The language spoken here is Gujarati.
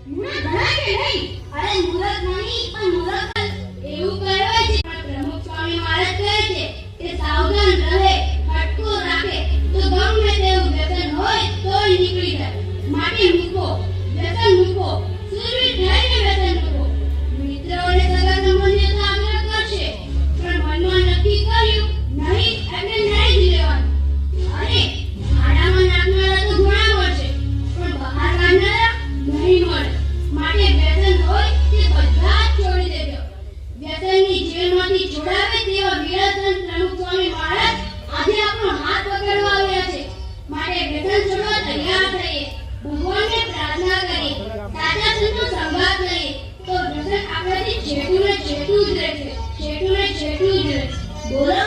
મુરત ગણાય કે નહીં? અરે મુરત નહીં પણ મુરત એવું કહેવાય છે. પણ પ્રમુખ સ્વામી મહારાજ કહે છે કે સાવધાન રહે, હટકો રાખે તો ગમે તેવું વ્યસન હોય તોય નીકળી જાય. માટે મૂકો, વ્યસન મૂકો, સુરવીર થઈને વ્યસન મૂકો. મિત્રો અને સગા સંબંધીઓ તો આગ્રહ કરશે, પણ મનમાં નક્કી કર્યું નહીં એટલે નહીં જ લેવાનું. અને ખાડામાં નાખનારા તો ઘણા મળશે, પણ બહાર કાઢનારા નહીં મળે. માટે વ્યસન હોય તે બધા જ છોડી દેજો. વ્યસનની જેલમાંથી છોડાવે તેવા વીરચંદ પ્રમુખ સ્વામી મહારાજ આજે આપણો હાથ પકડવા આવ્યા છે. માટે વ્યસન છોડવા તૈયાર થઈએ, ભગવાનને પ્રાર્થના કરીએ, સાચા સંતનો સંગાત લઈએ તો વ્યસન આપણાથી છેટું ને છેટું જ રહેશે, છેટું ને છેટું જ રહેશે. બોલો